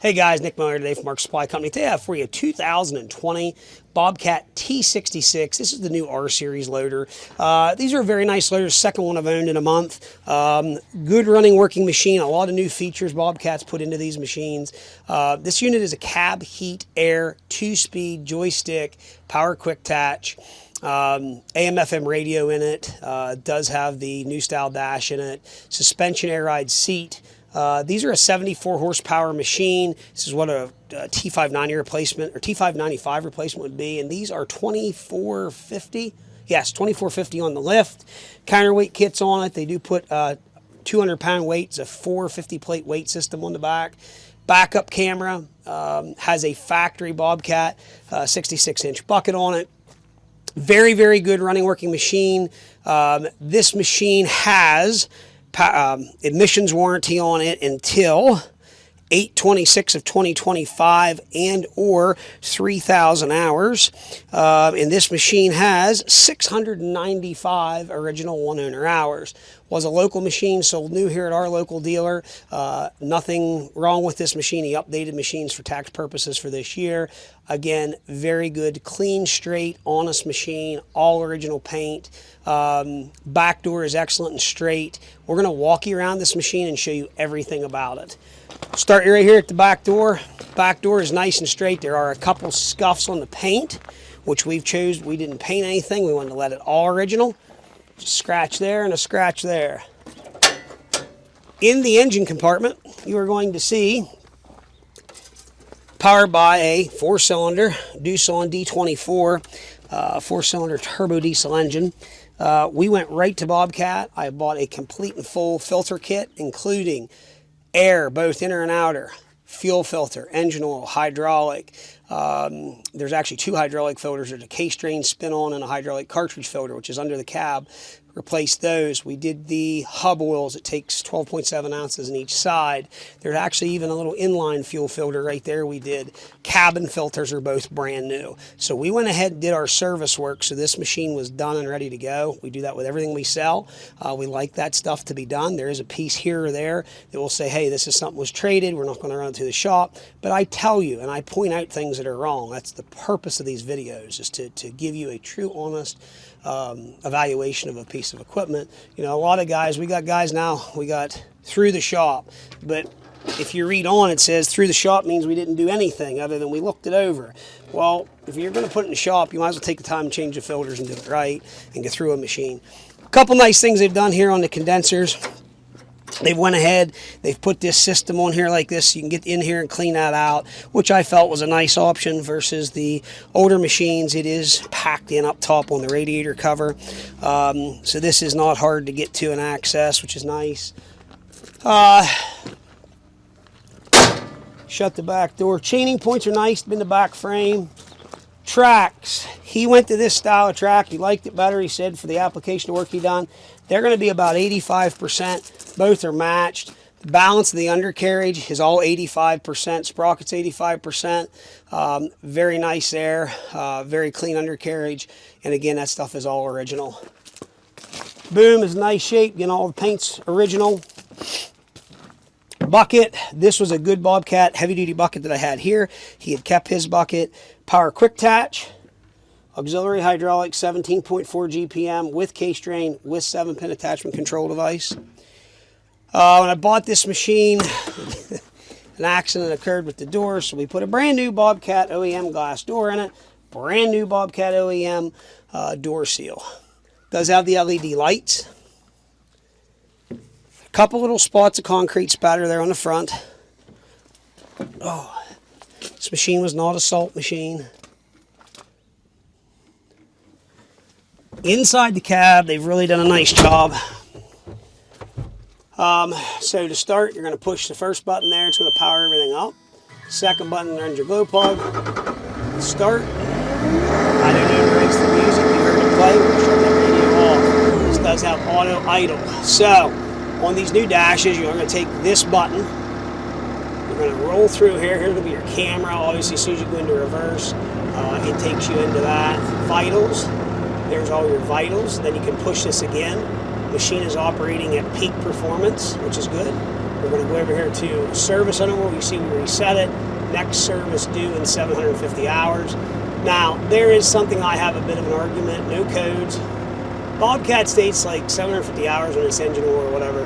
Hey guys, Nick Miller today from Mark Supply Company. Today I have for you a 2020 BOBCAT T66. This is the new R Series loader. These are very nice loaders, second one I've owned in a month. Good running working machine, a lot of new features BOBCAT's put into these machines. This unit is a cab, heat, air, 2-speed, joystick, power quick attach. AM/FM radio in it, does have the new style dash in it, suspension air ride seat. These are a 74 horsepower machine. This is what a T590 replacement or T595 replacement would be, and these are 2450. Yes, 2450 on the lift. Counterweight kits on it. They do put 200-pound weights, a 450 plate weight system on the back. Backup camera, has a factory BOBCAT 66-inch bucket on it. Very, very good running working machine. This machine has emissions warranty on it until 8/26 of 2025 and or 3,000 hours. And this machine has 695 original one owner hours. Was a local machine, sold new here at our local dealer. Nothing wrong with this machine. He updated machines for tax purposes for this year. Again, very good, clean, straight, honest machine, all original paint. Back door is excellent and straight. We're going to walk you around this machine and show you everything about it. Start right here at the back door. Back door is nice and straight. There are a couple scuffs on the paint, which we didn't paint anything. We wanted to let it all original. Just scratch there and a scratch there. In the engine compartment, you are going to see powered by a 4-cylinder Doosan D24 4-cylinder turbo diesel engine. We went right to BOBCAT. I bought a complete and full filter kit, including air, both inner and outer, fuel filter, engine oil, hydraulic. There's actually 2 hydraulic filters. There's a case drain spin-on and a hydraulic cartridge filter, which is under the cab. Replaced those. We did the hub oils. It takes 12.7 ounces in each side. There's actually even a little inline fuel filter right there we did. Cabin filters are both brand new. So we went ahead and did our service work, so this machine was done and ready to go. We do that with everything we sell. We like that stuff to be done. There is a piece here or there that will say, hey, this is something was traded. We're not going to run it to the shop. But I tell you, and I point out things that are wrong. That's the purpose of these videos, is to give you a true, honest evaluation of a piece of equipment. You know, a lot of guys, we got guys now, we got through the shop, but if you read on, it says through the shop means we didn't do anything other than we looked it over. Well, if you're going to put it in the shop, you might as well take the time to change the filters and do it right and get through a machine. A couple nice things they've done here on the condensers. They've went ahead, they've put this system on here like this so you can get in here and clean that out, which I felt was a nice option versus the older machines. It is packed in up top on the radiator cover. So this is not hard to get to and access, which is nice. Shut the back door. Chaining points are nice in the back frame. Tracks. He went to this style of track. He liked it better, he said, for the application work he done. They're going to be about 85%. Both are matched. The balance of the undercarriage is all 85%. Sprockets 85%. Very nice there. Very clean undercarriage. And again, that stuff is all original. Boom is nice shape. Again, all the paint's original. Bucket. This was a good BOBCAT heavy-duty bucket that I had here. He had kept his bucket. Power quick attach. Auxiliary hydraulic, 17.4 GPM with case drain, with 7-pin attachment control device. When I bought this machine, an accident occurred with the door, so we put a brand new BOBCAT OEM glass door in it. Brand new BOBCAT OEM door seal. Does have the LED lights. A couple little spots of concrete spatter there on the front. Oh, this machine was not a salt machine. Inside the cab, they've really done a nice job. So to start, you're going to push the first button there. It's going to power everything up. Second button turns your glow plug. Start. I don't need to raise the music. You heard it play. We're going to shut that radio off. This does have auto idle. So on these new dashes, you're going to take this button. You're going to roll through here. Here's going to be your camera. Obviously, as soon as you go into reverse, it takes you into that. Vitals. There's all your vitals. Then you can push this again. Machine is operating at peak performance, which is good. We're going to go over here to service interval. You see we reset it. Next service due in 750 hours. Now, there is something I have a bit of an argument. No codes. BOBCAT states like 750 hours on its engine oil or whatever.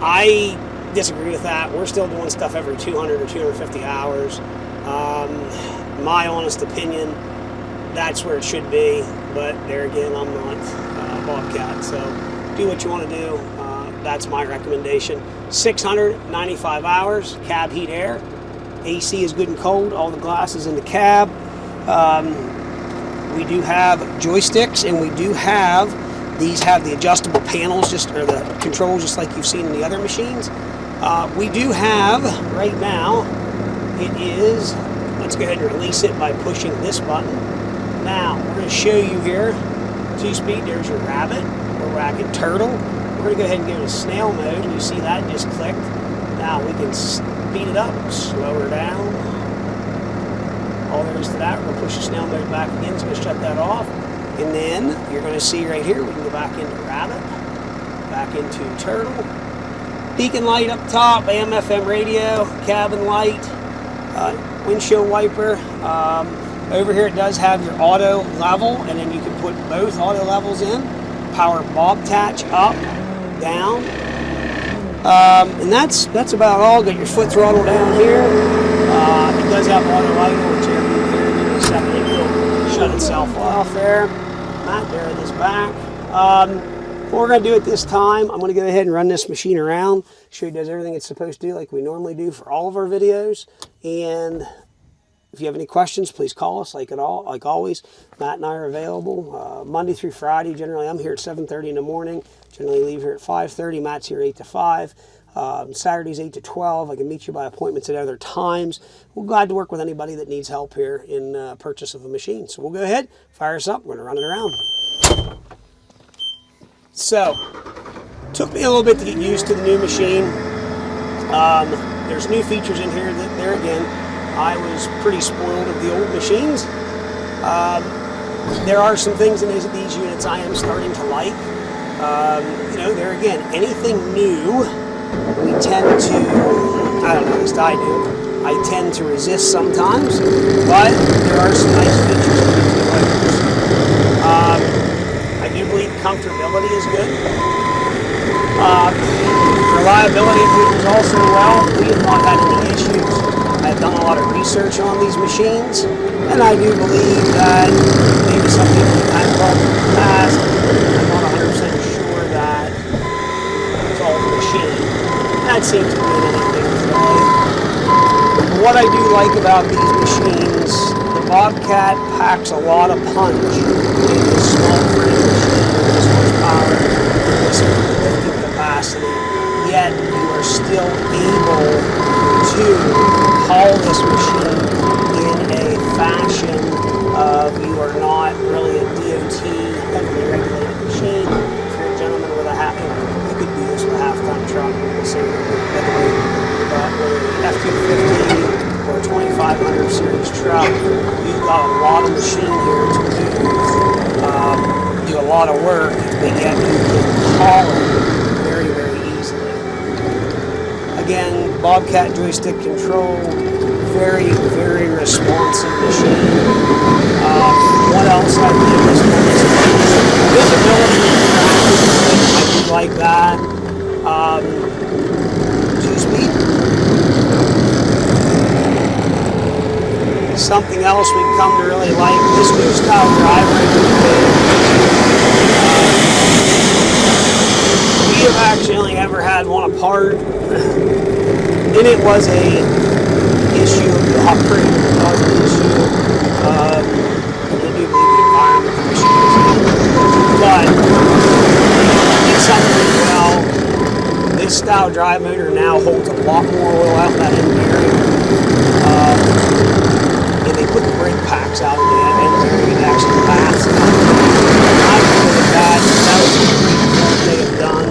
I disagree with that. We're still doing stuff every 200 or 250 hours. My honest opinion, that's where it should be. But there again, I'm not BOBCAT, so do what you want to do. That's my recommendation. 695 hours, cab heat air. AC is good and cold. All the glass is in the cab. We do have joysticks, and we do have, these have the adjustable panels, or the controls, just like you've seen in the other machines. We do have, right now, it is, let's go ahead and release it by pushing this button. Now, we're going to show you here, 2-speed, there's your rabbit, or racket turtle. We're going to go ahead and go to snail mode, and you see that just clicked. Now we can speed it up, slow her down. All there is to that, we're going to push the snail mode back again, it's going to shut that off. And then you're going to see right here, we can go back into rabbit, back into turtle. Beacon light up top, AM, FM radio, cabin light, windshield wiper. Over here it does have your auto level, and then you can put both auto levels in. Power bob attach up, down, and that's about all. Got your foot throttle down here. It does have auto idle, which here in a second it will shut itself off there. Right there, this back. What we're going to do at this time, I'm going to go ahead and run this machine around, show you it does everything it's supposed to do, like we normally do for all of our videos. And if you have any questions, please call us. Like always, Matt and I are available Monday through Friday. Generally, I'm here at 7:30 in the morning. Generally, leave here at 5:30. Matt's here 8 to 5. Saturdays 8 to 12. I can meet you by appointments at other times. We're glad to work with anybody that needs help here in purchase of a machine. So we'll go ahead, fire us up. We're going to run it around. So, took me a little bit to get used to the new machine. There's new features in here. There again, I was pretty spoiled of the old machines. There are some things in these units I am starting to like. You know, there again, anything new, we tend to, I don't know, at least I do, I tend to resist sometimes, but there are some nice features in these new items. I do believe comfortability is good. Reliability is also well. We have not had any issues. I've done a lot of research on these machines, and I do believe that maybe some people have called in the past. I'm not 100% sure that it's all the machine. That seems to be anything today. What I do like about these machines, the BOBCAT packs a lot of punch in this small frame machine with this much power, this lifting capacity, yet you are still able to haul this machine in a fashion of you are not really a DOT heavily regulated machine. If you're a gentleman with a you could do this with a half-ton truck, but with an F-250 or a 2500 series truck, you've got a lot of machine here to do a lot of work, but yet you can haul it very, very easily. Again, BOBCAT Joystick Control, very, very responsive machine. What else I think is visibility, I do like that. 2-speed. Something else we've come to really like, this new style driver. We have actually only ever had one apart, and it was a issue of the operator that caused the issue. I do believe the environment the machine is in, but it's something well. This style drive motor now holds a lot more oil out that end bearing. And they put the brake packs out of the end bearing and actually lasts. I believe that was a great job they have done.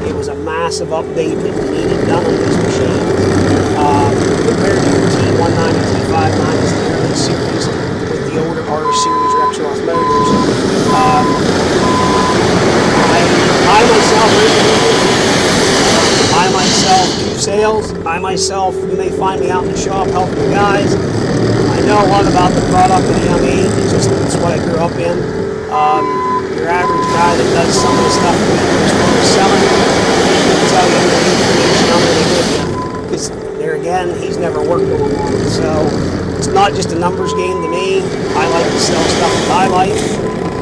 It was a massive update that we needed done on this machine. Compared to the T190, T590s, the early series with the older R series Rexroth motors. I myself do sales. myself, you may find me out in the shop helping the guys. I know a lot about the product at a young age. It's what I grew up in. Your average guy that does some of the stuff as far as selling, he can tell you the information I'm going to give you. Because there again, he's never worked on one. So it's not just a numbers game to me. I like to sell stuff that I like.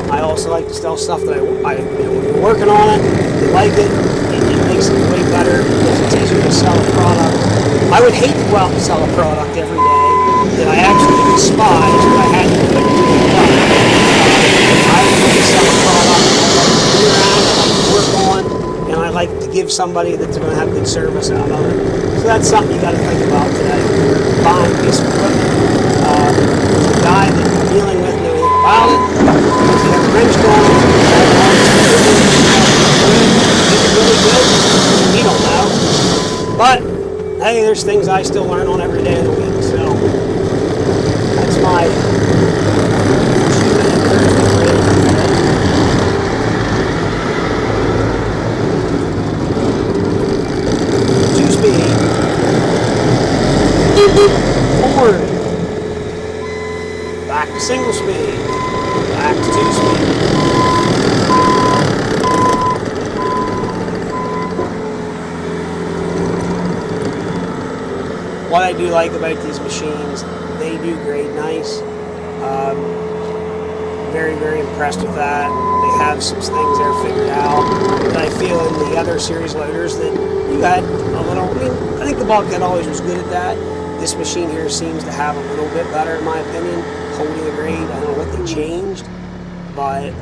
I also like to sell stuff that when you're working on it, you like it, it makes it way better because it's easier to sell a product. I would hate to go out and sell a product every day that I actually despise, but I had to do it to get it done. I like to sell a product I like to be around, I like to work on, and I like to give somebody that's going to have good service out of it. So that's something you got to think about today. When you're buying a piece of equipment, the guy that you're dealing with knows anything about it. Does he have a wrench going? Is it really good? We don't know. But hey, there's things I still learn on every day of the week, so that's my 2-speed forward, back to single speed, back to 2-speed. What I do like about these machines, they do grade nice. Very, very impressed with that. They have some things there figured out that I feel in the other series loaders that you had a little, I think the BOBCAT always was good at that. This machine here seems to have a little bit better in my opinion, holding the grade. I don't know what they changed, but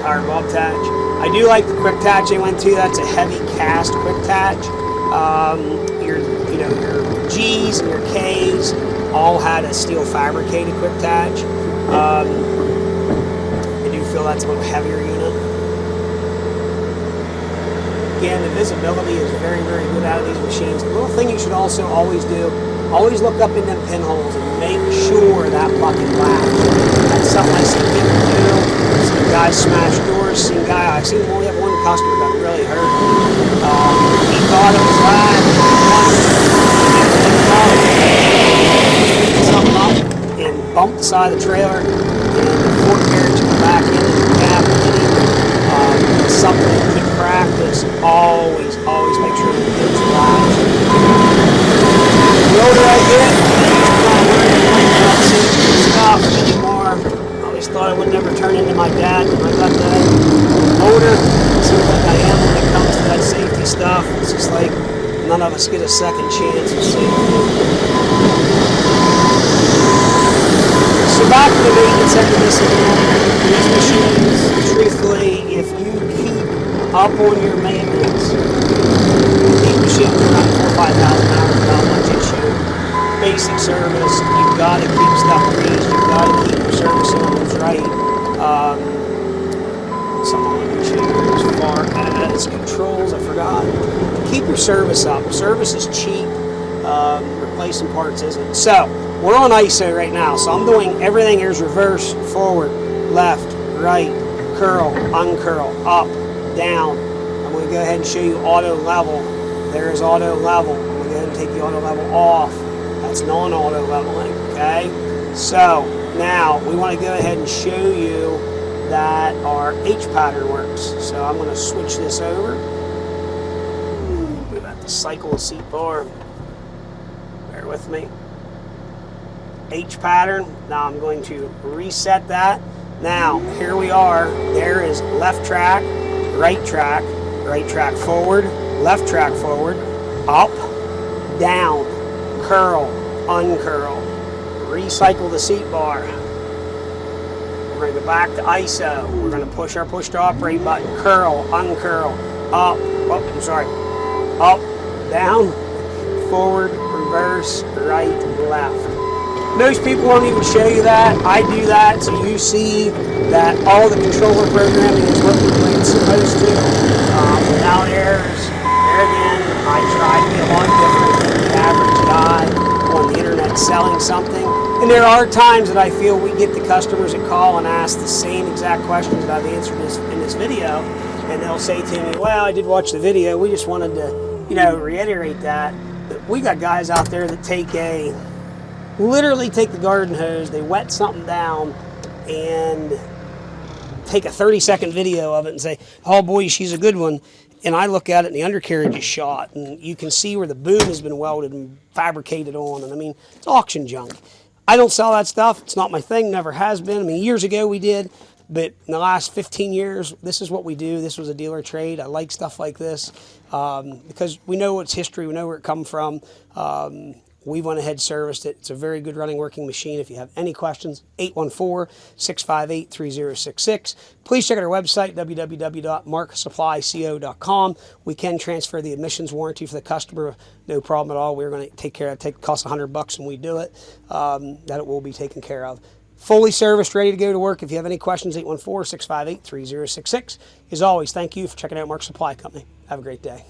power bob attach. I do like the quick attach they went to. That's a heavy cast quick attach. Your G's and your K's all had a steel fabricated quick attach. I do feel that's a little heavier unit. Again, the visibility is very, very good out of these machines. The little thing you should also always do, always look up in them pinholes and make sure that bucket latch. That's something I see people do. Seen guys smash doors. I've seen only have one customer got really hurt. He thought it was something up and bumped the side of the trailer, and the fork carriage came back into the cab and it's something that keep practice. Always make sure that it gets latched. The older I get, I'm not worried about safety stuff anymore. I always thought I would never turn into my dad when I got that older. It seems like I am when it comes to that safety stuff. It's just like none of us get a second chance of safety. So back to the maintenance end of this again. These machines, truthfully, if you keep up on your maintenance, these machines are around 4,000 or 5,000 hours without much issue. Basic service, you've got to keep stuff greased, you've got to keep your service intervals right. Something I can show you as far as controls, I forgot. Keep your service up. Service is cheap. Replacing parts isn't. So, we're on ISO right now, so I'm doing everything here's reverse, forward, left, right, curl, uncurl, up, down. I'm going to go ahead and show you auto level. There's auto level. I'm going to go ahead and take the auto level off. That's non-auto leveling, okay? So, now we want to go ahead and show you that our H pattern works. So I'm going to switch this over. We've got the cycle seat bar. Bear with me. H pattern. Now I'm going to reset that. Now here we are. There is left track forward, left track forward, up, down, curl, uncurl, recycle the seat bar. We're going to go back to ISO. We're going to push our push to operate button, curl, uncurl, up, up, down, forward, reverse, right, left. Most people won't even show you that. I do that so you see that all the controller programming is working the way it's supposed to, without errors. There again, I try to be a lot different than the average guy on the internet selling something. And there are times that I feel we get the customers that call and ask the same exact questions that I've answered in this video, and they'll say to me, well, I did watch the video, we just wanted to reiterate that we got guys out there that literally take the garden hose, they wet something down, and take a 30-second video of it and say, oh boy, she's a good one. And I look at it and the undercarriage is shot, and you can see where the boom has been welded and fabricated on. And I mean, it's auction junk. I don't sell that stuff. It's not my thing, never has been. I mean, years ago we did, but in the last 15 years, this is what we do. This was a dealer trade. I like stuff like this because we know its history, we know where it come from. We went ahead and serviced it. It's a very good running, working machine. If you have any questions, 814-658-3066. Please check out our website, www.marksupplyco.com. We can transfer the emissions warranty for the customer, no problem at all. We're going to take care of it. It costs $100 when we do it. That it will be taken care of. Fully serviced, ready to go to work. If you have any questions, 814-658-3066. As always, thank you for checking out Mark Supply Company. Have a great day.